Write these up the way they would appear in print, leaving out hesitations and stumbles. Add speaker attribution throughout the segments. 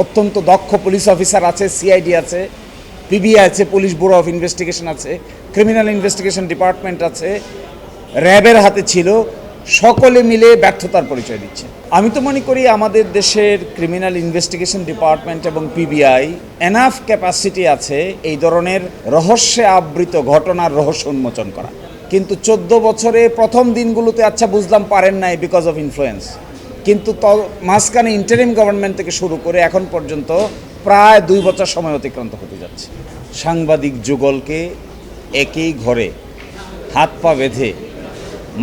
Speaker 1: অত্যন্ত দক্ষ police officer আছে, সিআইডি আছে, পিবিআই আছে, পুলিশ ব্যুরো অফ ইনভেস্টিগেশন আছে, ক্রিমিনাল ইনভেস্টিগেশন ডিপার্টমেন্ট আছে, র্যাবের হাতে ছিল, সকলে মিলে ব্যর্থতার পরিচয় দিচ্ছে। আমি তো মনে করি আমাদের দেশের ক্রিমিনাল ইনভেস্টিগেশন ডিপার্টমেন্ট এবং পিবিআই এনাফ ক্যাপাসিটি আছে এই ধরনের রহস্যে আবৃত ঘটনার রহস্য উন্মোচন করা। কিন্তু 14 বছরে প্রথম দিনগুলোতে আচ্ছা বুঝলাম পারেন নাই বিকজ অফ ইনফ্লুয়েন্স, কিন্তু মাঝখানে ইন্টারিম গভর্নমেন্ট থেকে শুরু করে এখন পর্যন্ত প্রায় 2 বছর সময় অতিক্রান্ত হতে যাচ্ছে। সাংবাদিক যুগলকে একই ঘরে হাত পা বেঁধে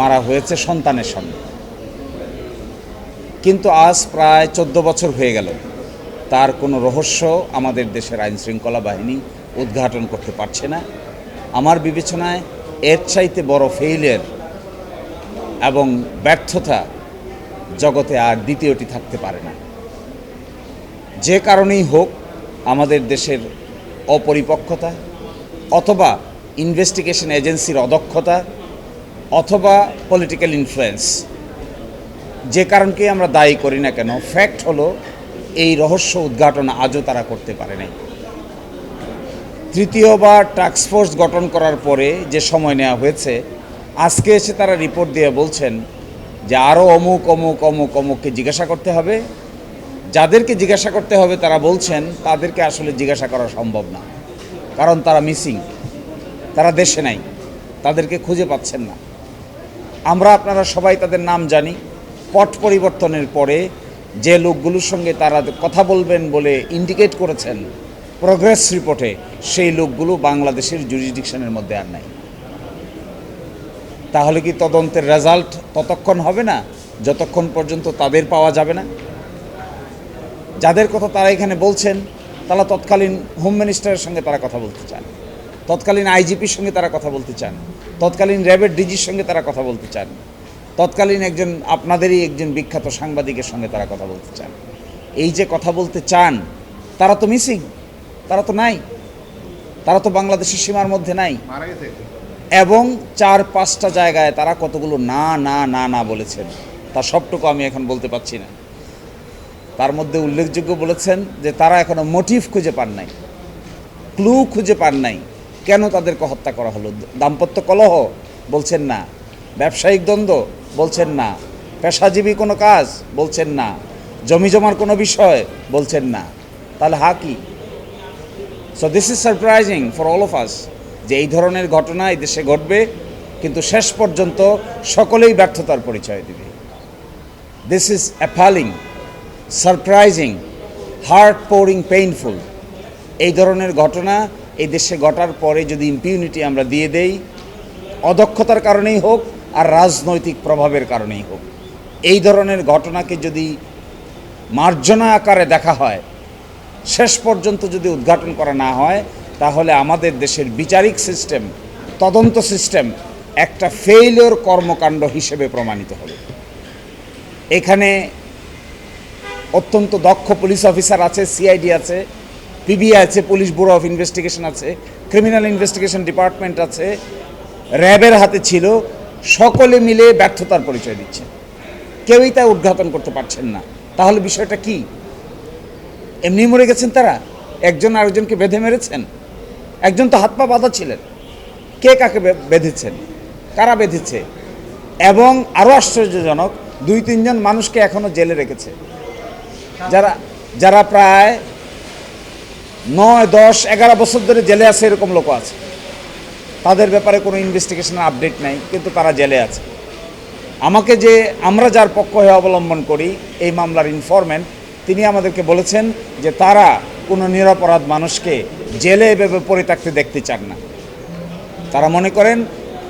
Speaker 1: মারা হয়েছে সন্তানের সামনে, কিন্তু আজ প্রায় 14 বছর হয়ে গেল তার কোনো রহস্য আমাদের দেশের আইনশৃঙ্খলা বাহিনী উদ্ঘাটন করতে পারছে না। আমার বিবেচনায় এর চাইতে বড় ফেইলিয়ার এবং ব্যর্থতা জগতে আর দ্বিতীয়টি থাকতে পারে না। যে কারণেই হোক, আমাদের দেশের অপরিপক্কতা অথবা ইনভেস্টিগেশন এজেন্সির অদক্ষতা অথবা পলিটিক্যাল ইনফ্লুয়েন্স, যে কারণকে আমরা দায়ী করি না কেন, ফ্যাক্ট হলো এই রহস্য উদ্ঘাটন আজও তারা করতে পারে নাই। তৃতীয়বার টাস্কফোর্স গঠন করার পরে যে সময় নেওয়া হয়েছে, আজকে এসে তারা রিপোর্ট দিয়ে বলছেন যে আরও অমুক অমুক অমুক অমুককে জিজ্ঞাসা করতে হবে। যাদেরকে জিজ্ঞাসা করতে হবে তারা বলছেন তাদেরকে আসলে জিজ্ঞাসা করা সম্ভব না, কারণ তারা মিসিং, তারা দেশে নাই, তাদেরকে খুঁজে পাচ্ছেন না। আমরা আপনারা সবাই তাদের নাম জানি। পট পরিবর্তনের পরে যে লোকগুলোর সঙ্গে তারা কথা বলবেন বলে ইন্ডিকেট করেছেন প্রোগ্রেস রিপোর্টে, সেই লোকগুলো বাংলাদেশের জুরিসডিকশনের মধ্যে আর নাই। তাহলে কি তদন্তের রেজাল্ট ততক্ষণ হবে না যতক্ষণ পর্যন্ত তাদের পাওয়া যাবে না? যাদের কথা তারা এখানে বলছেন তারা তৎকালীন হোম মিনিস্টারের সঙ্গে তারা কথা বলতে চান, তৎকালীন আইজিপির সঙ্গে তারা কথা বলতে চান, তৎকালীন র্যাবের ডিজির সঙ্গে তারা কথা বলতে চান, তৎকালীন একজন আপনাদেরই একজন বিখ্যাত সাংবাদিকের সঙ্গে তারা কথা বলতে চান। এই যে কথা বলতে চান, তারা তো মিসিং, তারা তো নাই, তারা তো বাংলাদেশের সীমার মধ্যে নাই। এবং 4-5টা জায়গায় তারা কতগুলো না না না না বলেছেন, তার সবটুকু আমি এখন বলতে পারছি না। তার মধ্যে উল্লেখযোগ্য বলেছেন যে তারা এখনো মোটিভ খুঁজে পান নাই, ক্লু খুঁজে পান নাই কেন তাদেরকে হত্যা করা হলো। দাম্পত্য কলহ বলছেন না, ব্যবসায়িক দ্বন্দ্ব বলছেন না, পেশাজীবী কোনো কাজ বলছেন না, জমিজমার কোনো বিষয় বলছেন না। তাহলে কি? So this is surprising for all of us যে এই ধরনের ঘটনা এই দেশে ঘটবে, কিন্তু শেষ পর্যন্ত সকলেই ব্যর্থতার পরিচয় দিবে। This is appalling, surprising, heart pouring, painful. এই ধরনের ঘটনা এই দেশে ঘটার পরে যদি ইম্পিউনিটি আমরা দিয়ে দেই, অদক্ষতার কারণেই হোক আর রাজনৈতিক প্রভাবের কারণেই হোক, এই ধরনের ঘটনাকে যদি মার্জনা আকারে দেখা হয়, শেষ পর্যন্ত যদি উদ্ঘাটন করা না হয়, তাহলে আমাদের দেশের বিচারিক সিস্টেম, তদন্ত সিস্টেম একটা ফেইলিওর কর্মকাণ্ড হিসেবে প্রমাণিত হবে। এখানে অত্যন্ত দক্ষ পুলিশ অফিসার আছে, সিআইডি আছে, পিবিআই আছে, পুলিশ ব্যুরো অফ ইনভেস্টিগেশন আছে, ক্রিমিনাল ইনভেস্টিগেশন ডিপার্টমেন্ট আছে, র্যাবের হাতে ছিল, সকলে মিলে ব্যর্থতার পরিচয় দিচ্ছে। কেউই তা উদ্ঘাটন করতে পারছেন না। তাহলে বিষয়টা কি? এমনি মরে গেছেন তারা? একজন আরেকজনকে বেঁধে মেরেছেন? একজন তো হাত পা বাঁধা ছিলেন। কে কাকে বেঁধেছেন? কারা বেঁধেছে? এবং আরও আশ্চর্যজনক, 2-3 জন মানুষকে এখনও জেলে রেখেছে, যারা প্রায় 9, 10, 11 বছর ধরে জেলে আছে। এরকম লোক আছে, তাদের ব্যাপারে কোনো ইনভেস্টিগেশনের আপডেট নাই, কিন্তু তারা জেলে আছে। আমরা যার পক্ষ হয়ে অবলম্বন করি, এই মামলার ইনফরমেন্ট, তিনি আমাদেরকে বলেছেন যে তারা কোনো নিরপরাধ মানুষকে জেলে এভাবে পড়ে থাকতে দেখতে চান না। তারা মনে করেন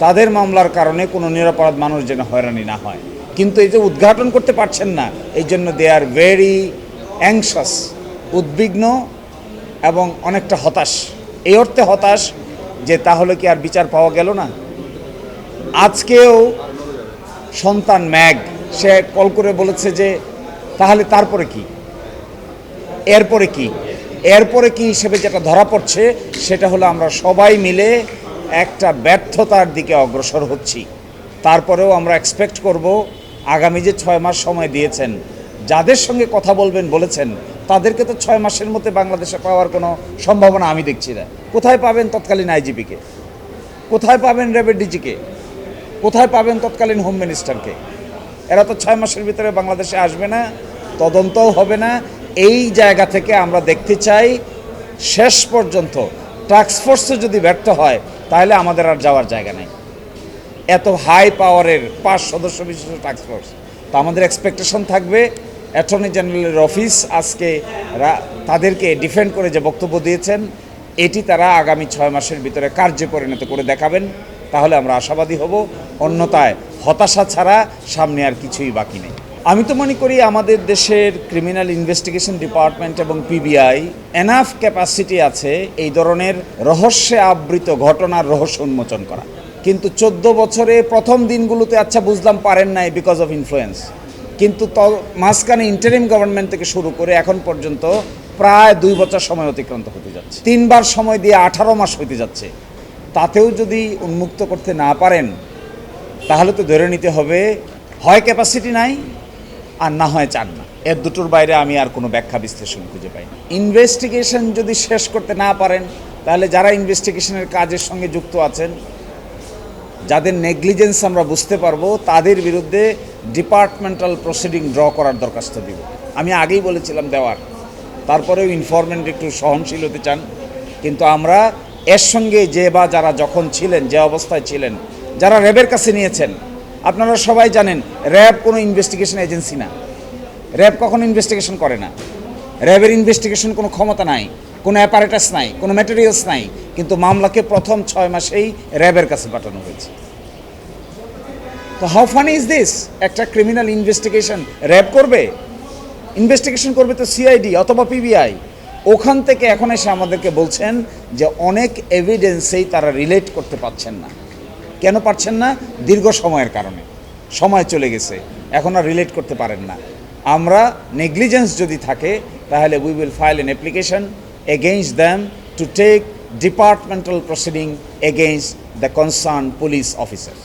Speaker 1: তাদের মামলার কারণে কোনো নিরপরাধ মানুষ যেন হয়রানি না হয়। কিন্তু এই যে উদ্ঘাটন করতে পারছেন না, এই জন্য দে আর ভেরি অ্যাংশাস, উদ্বিগ্ন এবং অনেকটা হতাশ। এই অর্থে হতাশ যে তাহলে কি আর বিচার পাওয়া গেল না? আজকেও সন্তান ম্যাগ সে কল করে বলেছে যে তাহলে তারপরে কি, এরপরে কি হিসেবে যেটা ধরা পড়ছে সেটা হলো আমরা সবাই মিলে একটা ব্যর্থতার দিকে অগ্রসর হচ্ছি। তারপরেও আমরা এক্সপেক্ট করব আগামী যে 6 মাস সময় দিয়েছেন, যাদের সঙ্গে কথা বলবেন বলেছেন, তাদেরকে তো 6 মাসের মধ্যে বাংলাদেশে পাওয়ার কোনো সম্ভাবনা আমি দেখছি না। কোথায় পাবেন তৎকালীন আইজিপিকে, কোথায় পাবেন র্যাবের ডিজিকে, কোথায় পাবেন তৎকালীন হোম মিনিস্টারকে? এরা তো 6 মাসের ভিতরে বাংলাদেশে আসবে না, তদন্তও হবে না। এই জায়গা থেকে আমরা দেখতে চাই শেষ পর্যন্ত টাস্কফোর্সে যদি ব্যর্থ হয় তাহলে আমাদের আর যাওয়ার জায়গা নেই। এত হাই পাওয়ারের 5 সদস্য বিশিষ্ট টাস্কফোর্স, তো আমাদের এক্সপেকটেশন থাকবে অ্যাটর্নি জেনারেলের অফিস আজকে তাদেরকে ডিফেন্ড করে যে বক্তব্য দিয়েছেন এটি তারা আগামী 6 মাসের ভিতরে কার্যে পরিণত করে দেখাবেন, তাহলে আমরা আশাবাদী হব। অন্যথায় হতাশা ছাড়া সামনে আর কিছুই বাকি নেই। আমি তো মনে করি আমাদের দেশের ক্রিমিনাল ইনভেস্টিগেশন ডিপার্টমেন্ট এবং পিবিআই এনাফ ক্যাপাসিটি আছে এই ধরনের রহস্যে আবৃত ঘটনার রহস্য উন্মোচন করা। কিন্তু 14 বছরে প্রথম দিনগুলোতে আচ্ছা বুঝলাম পারেন নাই বিকজ অফ ইনফ্লুয়েন্স, কিন্তু মাঝখানে ইন্টারিম গভর্নমেন্ট থেকে শুরু করে এখন পর্যন্ত প্রায় 2 বছর সময় অতিক্রান্ত হতে যাচ্ছে, 3 বার সময় দিয়ে 18 মাস হতে যাচ্ছে। তাতেও যদি উন্মুক্ত করতে না পারেন তাহলে তো ধরে নিতে হবে হয় ক্যাপাসিটি নাই আর না হয় চান না। এর দুটোর বাইরে আমি আর কোনো ব্যাখ্যা বিশ্লেষণ খুঁজে পাই না। ইনভেস্টিগেশন যদি শেষ করতে না পারেন তাহলে যারা ইনভেস্টিগেশনের কাজের সঙ্গে যুক্ত আছেন, যাদের নেগলিজেন্স আমরা বুঝতে পারবো, তাদের বিরুদ্ধে ডিপার্টমেন্টাল প্রসিডিং ড্র করার দরখাস্ত দিব। আমি আগেই বলেছিলাম দেওয়ার, তারপরেও ইনফরমেন্ট একটু সহনশীল হতে চান। কিন্তু আমরা এর সঙ্গে যে বা যারা যখন ছিলেন, যে অবস্থায় ছিলেন, যারা র্যাবের কাছে নিয়েছেন, আপনারা সবাই জানেন র্যাব কোনো ইনভেস্টিগেশন এজেন্সি না। র্যাব কখনো ইনভেস্টিগেশন করে না। র্যাবের ইনভেস্টিগেশন কোনো ক্ষমতা নাই, কোনো অ্যাপারেটাস নাই, কোনো ম্যাটেরিয়ালস নাই, কিন্তু মামলাকে প্রথম 6 মাসেই র্যাবের কাছে পাঠানো হয়েছে। তো হাউ ফানি ইজ দিস? একটা ক্রিমিনাল ইনভেস্টিগেশন র্যাব করবে? ইনভেস্টিগেশন করবে তো সিআইডি অথবা পিবিআই। ওখান থেকে এখন এসে আমাদেরকে বলছেন যে অনেক এভিডেন্সেই তারা রিলেট করতে পারছেন না। কেন পারছেন না? দীর্ঘ সময়ের কারণে, সময় চলে গেছে, এখন আর রিলেট করতে পারেন না। আমরা নেগলিজেন্স যদি থাকে তাহলে we will file an application against them to take departmental proceeding against the concern police officer.